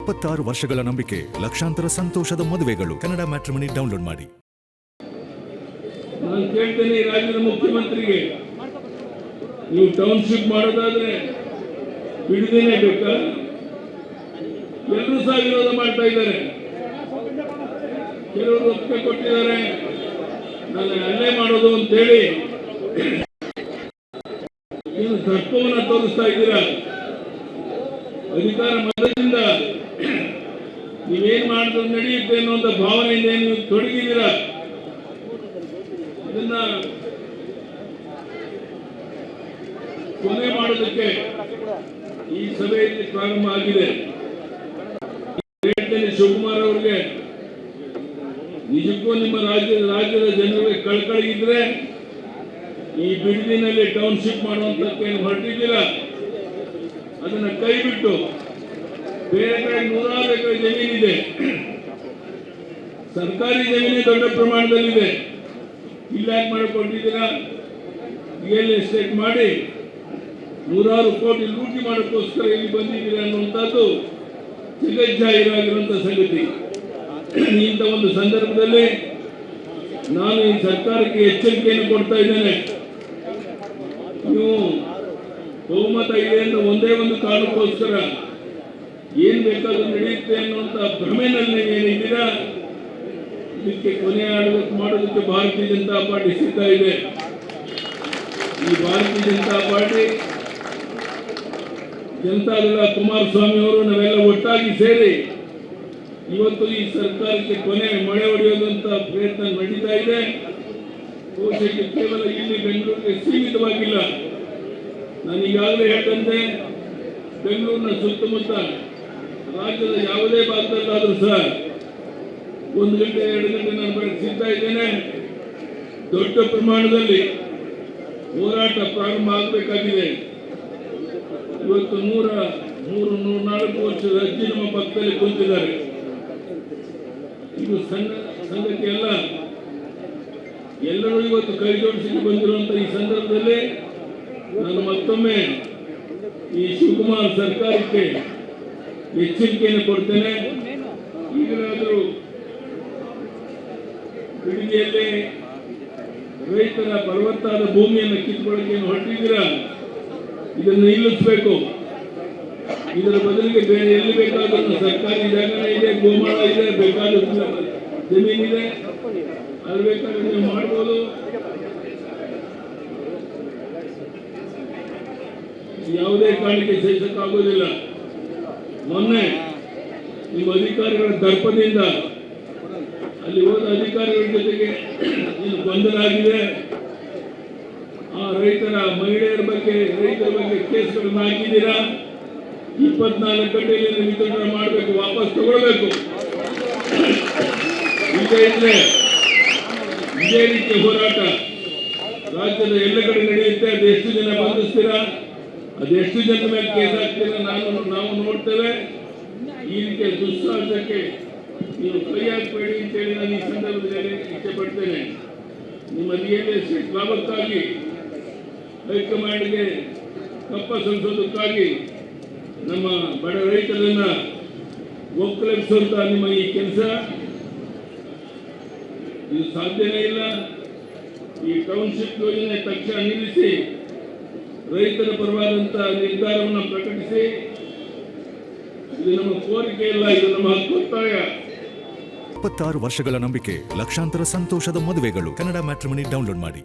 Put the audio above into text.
26 ವರ್ಷಗಳ ನಂಬಿಕೆ, ಲಕ್ಷಾಂತರ ಸಂತೋಷದ ಮದುವೆಗಳು. ಕನ್ನಡ ಮ್ಯಾಟ್ರಿಮನಿ ಡೌನ್ಲೋಡ್ ಮಾಡಿ. ನಾನು ಕೇಳ್ತೇನೆ ರಾಜ್ಯದ ಮುಖ್ಯಮಂತ್ರಿಗೆ, ನೀವು ಟೌನ್ಶಿಪ್ ಮಾಡೋದಾದ್ರೆ ಬಿಡುದೇನೆ ಬೇಕಾ? ಎಲ್ಲರೂ ಸಹ ವಿರೋಧ ಮಾಡ್ತಾ ಇದ್ದಾರೆ. ಕೆಲವರು ಒಪ್ಪಿಗೆ ಕೊಟ್ಟಿದ್ದಾರೆ, ನಾನು ಅಲ್ಲೇ ಮಾಡೋದು ಅಂತೇಳಿ ನೀವು ತತ್ವವನ್ನು ತೋರಿಸ್ತಾ ಇದ್ದೀರಾ. ಅಧಿಕಾರ ಮತದಿಂದ ನೀವೇನ್ ಮಾಡಿದ್ರು ನಡೆಯುತ್ತೆ ಅನ್ನುವಂಥ ಭಾವನೆಯಿಂದ ನೀವು ತೊಡಗಿದ್ದೀರಾ. ಇದನ್ನ ಕೊನೆ ಮಾಡೋದಕ್ಕೆ ಈ ಸಭೆಯಲ್ಲಿ ಪ್ರಾರಂಭ ಆಗಿದೆ. ಹೇಳ್ತೇನೆ, ಶಿವಕುಮಾರ್ ಅವರಿಗೆ ನಿಜಕ್ಕೂ ನಿಮ್ಮ ರಾಜ್ಯದ ಜನರಿಗೆ ಕಳಕಳಿ ಇದ್ರೆ ಈ ಬಿಡುವಿನಲ್ಲಿ ಟೌನ್ಶಿಪ್ ಮಾಡುವಂತಕ್ಕೆ ಹೊರಟಿದ್ದೀರಾ, ಅದನ್ನ ಕೈ ಬಿಟ್ಟು ಬೇರೆ ಕಡೆ 100 ಎಕರೆ ಜಮೀನಿದೆ, ಸರ್ಕಾರಿ ಜಮೀನು ದೊಡ್ಡ ಪ್ರಮಾಣದಲ್ಲಿದೆ, ಇಲ್ಲ ಮಾಡಿಕೊಂಡಿದ್ದೀರಾ. ರಿಯಲ್ ಎಸ್ಟೇಟ್ ಮಾಡಿ 100 ಕೋಟಿ ಲೂಟಿ ಮಾಡೋಕ್ಕೋಸ್ಕರ ಇಲ್ಲಿ ಬಂದಿದ್ದೀರಾ ಅನ್ನುವಂಥದ್ದು ಜಗಜ್ಜಾಹೀರಾಗಿರುವಂಥ ಸಂಗತಿ. ಇಂಥ ಒಂದು ಸಂದರ್ಭದಲ್ಲಿ ನಾನು ಈ ಸರ್ಕಾರಕ್ಕೆ ಎಚ್ಚರಿಕೆಯನ್ನು ಕೊಡ್ತಾ ಇದ್ದೇನೆ. ನೀವು ಬಹುಮತ ಇದೆ ಅಂತ ಒಂದೇ ಒಂದು ಕಾರಣಕ್ಕೋಸ್ಕರ ಏನ್ ಬೇಕಾದ್ರೂ ನಡೆಯುತ್ತೆ ಅನ್ನುವಂಥ ಭ್ರಮೆನಲ್ಲಿ ನೀವೇನಿದ್ದೀರಾ, ಇದಕ್ಕೆ ಕೊನೆ ಮಾಡೋದಕ್ಕೆ ಭಾರತೀಯ ಜನತಾ ಪಾರ್ಟಿ ಸಿಗ್ತಾ ಇದೆ. ಈ ಭಾರತೀಯ ಜನತಾ ಪಾರ್ಟಿ, ಜನತಾದಳ ಕುಮಾರಸ್ವಾಮಿ ಅವರು ನಾವೆಲ್ಲ ಒಟ್ಟಾಗಿ ಸೇರಿ ಇವತ್ತು ಈ ಸರ್ಕಾರಕ್ಕೆ ಕೊನೆ ಮಳೆ ಹೊಡೆಯೋದಂತ ಪ್ರಯತ್ನ ನಡೀತಾ ಇದೆ. ಬಹುಶಃ ಕೇವಲ ಇಲ್ಲಿ ಬೆಂಗಳೂರಿಗೆ ಸೀಮಿತವಾಗಿಲ್ಲ. ನಾನು ಈಗಾಗಲೇ ಹೇಳಿದಂತೆ ಬೆಂಗಳೂರಿನ ಸುತ್ತಮುತ್ತ ರಾಜ್ಯದ ಯಾವುದೇ ಭಾಗದಲ್ಲಾದರೂ ಸಹ 1 ಗಂಟೆ 2 ಗಂಟೆ ನಾನು ಬೆಳೆಸಿರ್ತಾ ಇದ್ದೇನೆ. ದೊಡ್ಡ ಪ್ರಮಾಣದಲ್ಲಿ ಹೋರಾಟ ಪ್ರಾರಂಭ ಆಗಬೇಕಾಗಿದೆ. ಇವತ್ತು 104 ವರ್ಷದ ಅಜ್ಜಿ ನಮ್ಮ ಪಕ್ಕದಲ್ಲಿ ಕುಂತಿದ್ದಾರೆ. ಇದು ಸಂಗತಿ ಅಲ್ಲ. ಎಲ್ಲರೂ ಇವತ್ತು ಕೈ ಜೋಡಿಸಿ ಬಂದಿರುವಂತ ಈ ಸಂದರ್ಭದಲ್ಲಿ ನಾನು ಮತ್ತೊಮ್ಮೆ ಈ ಶಿವಕುಮಾರ್ ಸರ್ಕಾರಕ್ಕೆ ಎಚ್ಚರಿಕೆಯನ್ನು ಕೊಡ್ತೇನೆ. ಈಗಲಾದರೂ ಬಿಡದಿಯಲ್ಲಿ ರೈತರ ಫಲವತ್ತಾದ ಭೂಮಿಯನ್ನು ಕಿತ್ಕೊಳ್ಳಕ್ಕೆ ಹೊರಟಿದ್ದೀರಾ, ಇದನ್ನು ನಿಲ್ಲಿಸಬೇಕು. ಇದರ ಬದಲಿಗೆ ಬೇರೆ ಎಲ್ಲಿ ಬೇಕಾದ್ರೂ ಸರ್ಕಾರಿ ಜಾಗ ಇದೆ, ಗೋಮಾಳ ಇದೆ, ಬೇಕಾದ ಜಮೀನಿದೆ, ಅಲ್ಲಿ ಬೇಕಾದ್ರೆ ನೀವು ಮಾಡ್ಬೋದು. ಯಾವುದೇ ಕಾರಣಕ್ಕೆ ಸಹಿಸಕ್ಕಾಗೋದಿಲ್ಲ. ಮೊನ್ನೆ ನಿಮ್ಮ ಅಧಿಕಾರಿಗಳ ದರ್ಪದಿಂದ ಅಲ್ಲಿ ಹೋದ ಅಧಿಕಾರಿಗಳ ಜೊತೆಗೆ ಏನು ಗೊಂದಲ ಆಗಿದೆ. ಆ ಮಹಿಳೆಯರ ಬಗ್ಗೆ, ರೈತರ ಬಗ್ಗೆ ಕೇಸ್ಗಳನ್ನು ಹಾಕಿದ್ದೀರಾ. 24 ಗಂಟೆಯಲ್ಲಿ ವಿತರಣೆ ಮಾಡಬೇಕು, ವಾಪಸ್ ತಗೊಳ್ಬೇಕು. ಇದೇ ರೀತಿಯ ಹೋರಾಟ ರಾಜ್ಯದ ಎಲ್ಲ ಕಡೆ ನಡೆಯುತ್ತೆ. ಅದೆಷ್ಟು ಜನ ಬಂಧಿಸ್ತೀರಾ, ಅದೆಷ್ಟು ಜನ ಮೇಲೆ ಕೇಸ್ ಹಾಕ್ತೀರಾ ನಾವು ನೋಡ್ತೇವೆ. ಈ ರೀತಿಯ ದುಸ್ಸಾಹಸಕ್ಕೆ ನೀವು ಕೈ ಹಾಕಬೇಡಿ ಅಂತೇಳಿ ನಾನು ಈ ಸಂದರ್ಭದಲ್ಲಿ ಇಚ್ಛೆ ಪಡ್ತೇನೆ. ನಿಮ್ಮ ರಿಯಲ್ ಎಸ್ಟೇಟ್ ಲಾಭಕ್ಕಾಗಿ, ಹೈಕಮಾಂಡ್ಗೆ ಕಪ್ಪ ಸಲ್ಲಿಸೋದಕ್ಕಾಗಿ ನಮ್ಮ ಬಡ ರೈತರನ್ನ ಒಕ್ಕಲೆಬ್ಸುವಂತ ನಿಮ್ಮ ಈ ಕೆಲಸ ಇದು ಸಾಧ್ಯನೇ ಇಲ್ಲ. ಈ ಟೌನ್ಶಿಪ್ ಯೋಜನೆ ತಕ್ಷಣ ನಿಲ್ಲಿಸಿ ರೈತರ ಪರವಾದಂತ ನಿರ್ಧಾರವನ್ನು ಪ್ರಕಟಿಸಿ. ಇದು ನಮ್ಮ ಕೋರಿಕೆ ಇಲ್ಲ, ಇದು ನಮ್ಮ ಹಕ್ಕೊತ್ತಾಯ. 26 ವರ್ಷಗಳ ನಂಬಿಕೆ, ಲಕ್ಷಾಂತರ ಸಂತೋಷದ ಮದುವೆಗಳು. ಕನ್ನಡ ಮ್ಯಾಟ್ರಿಮನಿ ಡೌನ್ಲೋಡ್ ಮಾಡಿ.